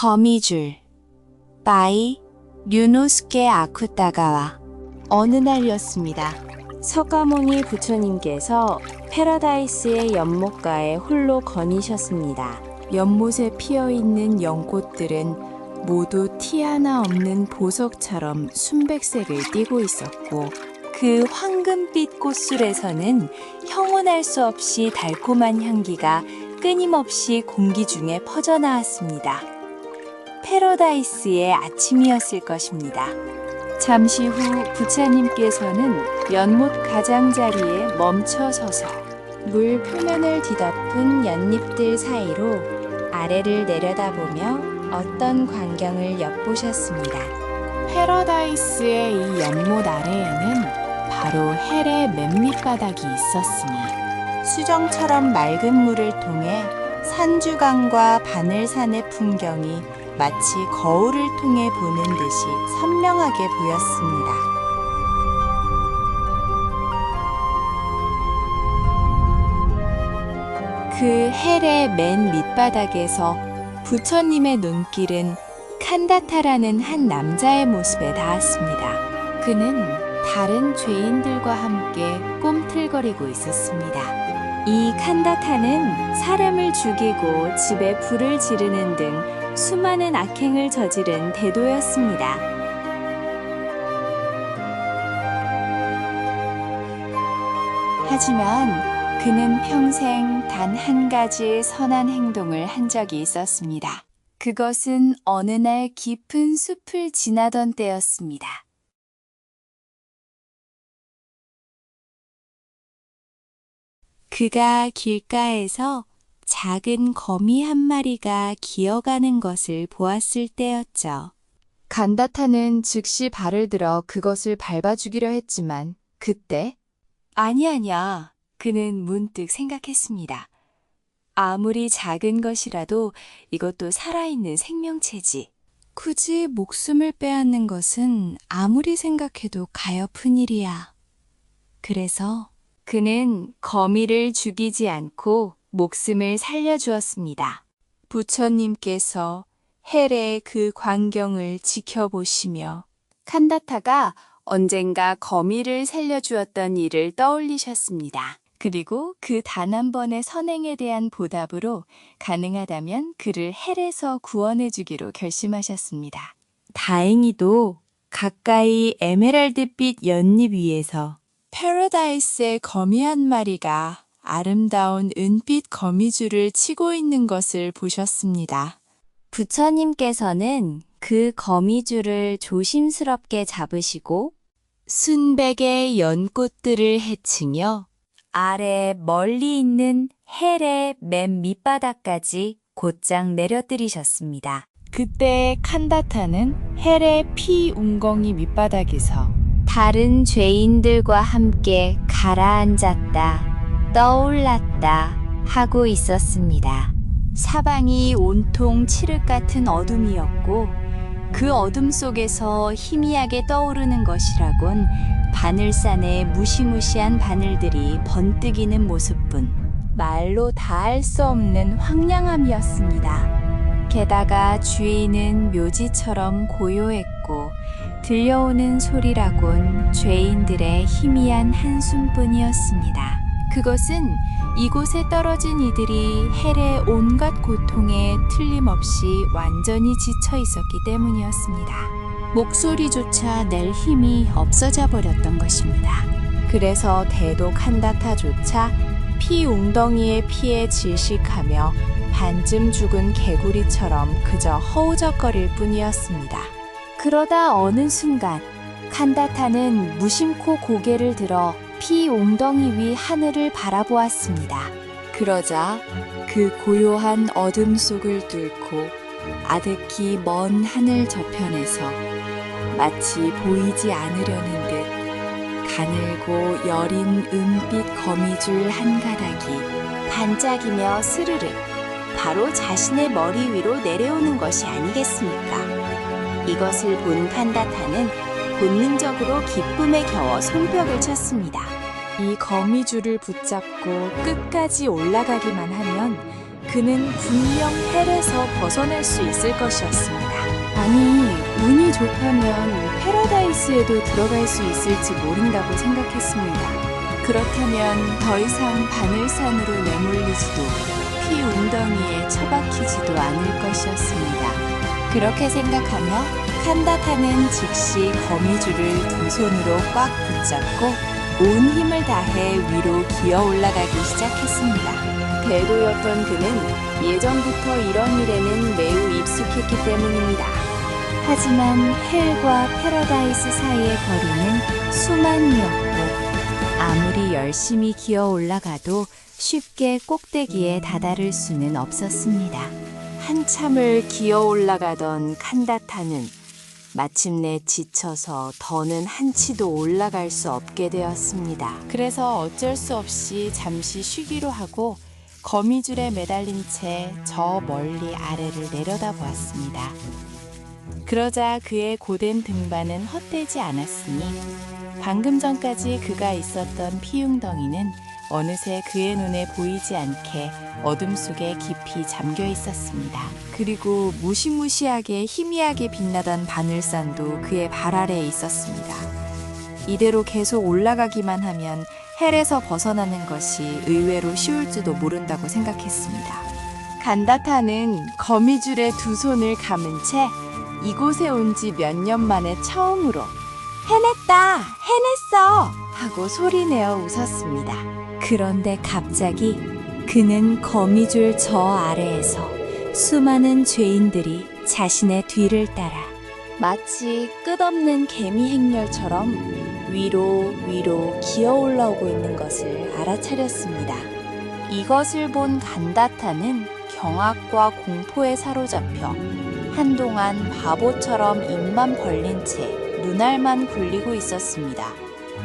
거미줄 by 류노스케 아쿠타가와. 어느 날이었습니다. 서가모니 부처님께서 패러다이스의 연못가에 홀로 거니셨습니다. 연못에 피어있는 연꽃들은 모두 티 하나 없는 보석처럼 순백색을 띠고 있었고, 그 황금빛 꽃술에서는 형언할 수 없이 달콤한 향기가 끊임없이 공기 중에 퍼져나왔습니다. 패러다이스의 아침이었을 것입니다. 잠시 후 부처님께서는 연못 가장자리에 멈춰 서서 물 표면을 뒤덮은 연잎들 사이로 아래를 내려다보며 어떤 광경을 엿보셨습니다. 패러다이스의 이 연못 아래에는 바로 헬의 맨 밑바닥이 있었으니 수정처럼 맑은 물을 통해 산주강과 바늘산의 풍경이 마치 거울을 통해 보는 듯이 선명하게 보였습니다. 그 헬의 맨 밑바닥에서 부처님의 눈길은 칸다타라는 한 남자의 모습에 닿았습니다. 그는 다른 죄인들과 함께 꿈틀거리고 있었습니다. 이 칸다타는 사람을 죽이고 집에 불을 지르는 등 수많은 악행을 저지른 대도였습니다. 하지만 그는 평생 단 한 가지의 선한 행동을 한 적이 있었습니다. 그것은 어느 날 깊은 숲을 지나던 때였습니다. 그가 길가에서 작은 거미 한 마리가 기어가는 것을 보았을 때였죠. 간다타는 즉시 발을 들어 그것을 밟아 죽이려 했지만 그때 아니야. 그는 문득 생각했습니다. 아무리 작은 것이라도 이것도 살아있는 생명체지. 굳이 목숨을 빼앗는 것은 아무리 생각해도 가엾은 일이야. 그래서 그는 거미를 죽이지 않고 목숨을 살려주었습니다. 부처님께서 헬의 그 광경을 지켜보시며 칸다타가 언젠가 거미를 살려주었던 일을 떠올리셨습니다. 그리고 그 단 한 번의 선행에 대한 보답으로 가능하다면 그를 헬에서 구원해주기로 결심하셨습니다. 다행히도 가까이 에메랄드빛 연잎 위에서 패러다이스의 거미 한 마리가 아름다운 은빛 거미줄을 치고 있는 것을 보셨습니다. 부처님께서는 그 거미줄을 조심스럽게 잡으시고 순백의 연꽃들을 헤치며 아래 멀리 있는 헬의 맨 밑바닥까지 곧장 내려뜨리셨습니다. 그때 칸다타는 헬의 피 웅덩이 밑바닥에서 다른 죄인들과 함께 가라앉았다, 떠올랐다 하고 있었습니다. 사방이 온통 칠흑 같은 어둠이었고 그 어둠 속에서 희미하게 떠오르는 것이라곤 바늘산의 무시무시한 바늘들이 번뜩이는 모습뿐 말로 다할 수 없는 황량함이었습니다. 게다가 주인은 묘지처럼 고요했고 들려오는 소리라곤 죄인들의 희미한 한숨뿐이었습니다. 그것은 이곳에 떨어진 이들이 헬의 온갖 고통에 틀림없이 완전히 지쳐 있었기 때문이었습니다. 목소리조차 낼 힘이 없어져 버렸던 것입니다. 그래서 대도 칸다타조차 피 웅덩이의 피에 질식하며 반쯤 죽은 개구리처럼 그저 허우적거릴 뿐이었습니다. 그러다 어느 순간 칸다타는 무심코 고개를 들어 피 웅덩이 위 하늘을 바라보았습니다. 그러자 그 고요한 어둠 속을 뚫고 아득히 먼 하늘 저편에서 마치 보이지 않으려는 듯 가늘고 여린 은빛 거미줄 한 가닥이 반짝이며 스르르 바로 자신의 머리 위로 내려오는 것이 아니겠습니까? 이것을 본 칸다타는 본능적으로 기쁨에 겨워 손뼉을 쳤습니다. 이 거미줄을 붙잡고 끝까지 올라가기만 하면 그는 분명 헬에서 벗어날 수 있을 것이었습니다. 아니, 운이 좋다면 패러다이스에도 들어갈 수 있을지 모른다고 생각했습니다. 그렇다면 더 이상 바늘산으로 내몰리지도 피 웅덩이에 처박히지도 않을 것이었습니다. 그렇게 생각하며 칸다타는 즉시 거미줄을 두 손으로 꽉 붙잡고 온 힘을 다해 위로 기어 올라가기 시작했습니다. 궤도였던 그는 예전부터 이런 일에는 매우 익숙했기 때문입니다. 하지만 헬과 패러다이스 사이의 거리는 수만이었고 아무리 열심히 기어 올라가도 쉽게 꼭대기에 다다를 수는 없었습니다. 한참을 기어 올라가던 칸다타는 마침내 지쳐서 더는 한치도 올라갈 수 없게 되었습니다. 그래서 어쩔 수 없이 잠시 쉬기로 하고 거미줄에 매달린 채 저 멀리 아래를 내려다보았습니다. 그러자 그의 고된 등반은 헛되지 않았으니 방금 전까지 그가 있었던 피웅덩이는 어느새 그의 눈에 보이지 않게 어둠 속에 깊이 잠겨 있었습니다. 그리고 무시무시하게 희미하게 빛나던 바늘산도 그의 발 아래에 있었습니다. 이대로 계속 올라가기만 하면 헬에서 벗어나는 것이 의외로 쉬울지도 모른다고 생각했습니다. 칸다타는 거미줄에 두 손을 감은 채 이곳에 온 지 몇 년 만에 처음으로 해냈다! 해냈어! 하고 소리내어 웃었습니다. 그런데 갑자기 그는 거미줄 저 아래에서 수많은 죄인들이 자신의 뒤를 따라 마치 끝없는 개미 행렬처럼 위로 기어 올라오고 있는 것을 알아차렸습니다. 이것을 본 칸다타는 경악과 공포에 사로잡혀 한동안 바보처럼 입만 벌린 채 눈알만 굴리고 있었습니다.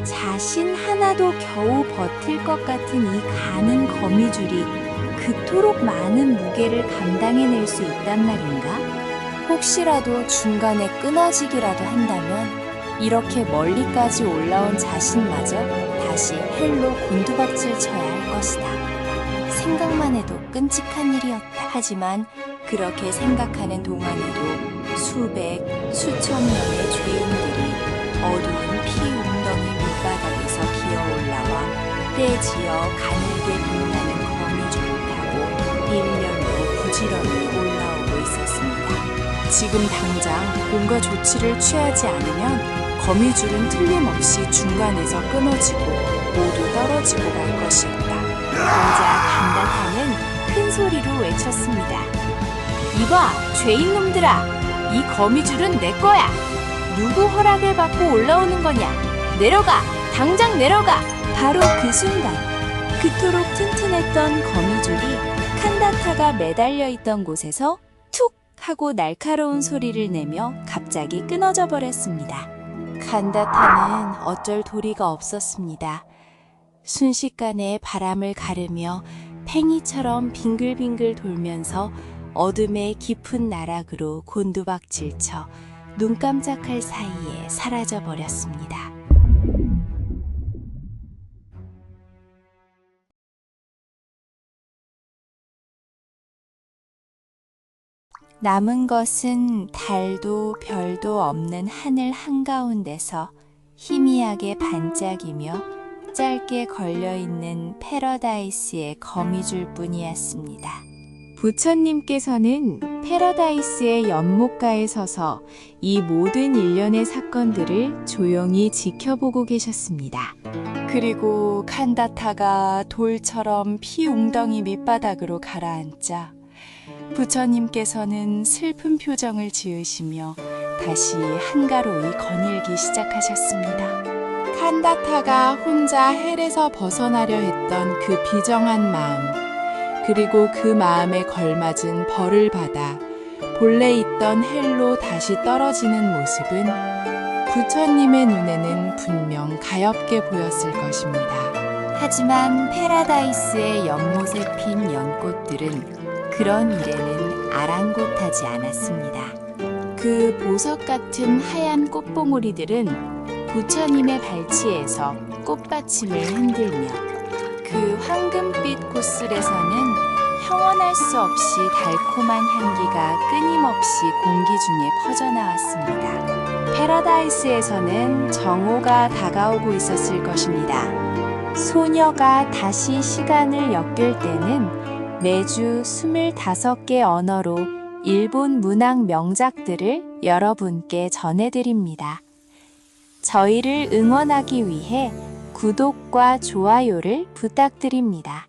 자신 하나도 겨우 버틸 것 같은 이 가는 거미줄이 그토록 많은 무게를 감당해낼 수 있단 말인가? 혹시라도 중간에 끊어지기라도 한다면 이렇게 멀리까지 올라온 자신마저 다시 헬로 곤두박질 쳐야 할 것이다. 생각만 해도 끔찍한 일이었다. 하지만 그렇게 생각하는 동안에도 수백, 수천 명의 죄인들이 어두운 피 웅덩이 밑바닥에서 기어 올라와 떼지어 가늘게 빛나는 거미줄을 타고 일렬로 부지런히 올라오고 있었습니다. 지금 당장 뭔가 조치를 취하지 않으면 거미줄은 틀림없이 중간에서 끊어지고 모두 떨어지고 말 것이었다. 그러자 칸다타는 큰 소리로 외쳤습니다. 이봐, 죄인놈들아! 이 거미줄은 내 거야! 누구 허락을 받고 올라오는 거냐? 내려가! 당장 내려가! 바로 그 순간 그토록 튼튼했던 거미줄이 칸다타가 매달려 있던 곳에서 툭 하고 날카로운 소리를 내며 갑자기 끊어져 버렸습니다. 칸다타는 어쩔 도리가 없었습니다. 순식간에 바람을 가르며 팽이처럼 빙글빙글 돌면서 어둠의 깊은 나락으로 곤두박질쳐 눈 깜짝할 사이에 사라져 버렸습니다. 남은 것은 달도 별도 없는 하늘 한가운데서 희미하게 반짝이며 짧게 걸려있는 패러다이스의 거미줄 뿐이었습니다. 부처님께서는 패러다이스의 연못가에 서서 이 모든 일련의 사건들을 조용히 지켜보고 계셨습니다. 그리고 칸다타가 돌처럼 피 웅덩이 밑바닥으로 가라앉자 부처님께서는 슬픈 표정을 지으시며 다시 한가로이 거닐기 시작하셨습니다. 칸다타가 혼자 헬에서 벗어나려 했던 그 비정한 마음, 그리고 그 마음에 걸맞은 벌을 받아 본래 있던 헬로 다시 떨어지는 모습은 부처님의 눈에는 분명 가엾게 보였을 것입니다. 하지만 패러다이스의 연못에 핀 연꽃들은 그런 일에는 아랑곳하지 않았습니다. 그 보석 같은 하얀 꽃봉오리들은 부처님의 발치에서 꽃받침을 흔들며 그 황금빛 꽃술에서는 청언할 수 없이 달콤한 향기가 끊임없이 공기 중에 퍼져나왔습니다. 패러다이스에서는 정오가 다가오고 있었을 것입니다. 소녀가 다시 시간을 엮을 때는 매주 25개 언어로 일본 문학 명작들을 여러분께 전해드립니다. 저희를 응원하기 위해 구독과 좋아요를 부탁드립니다.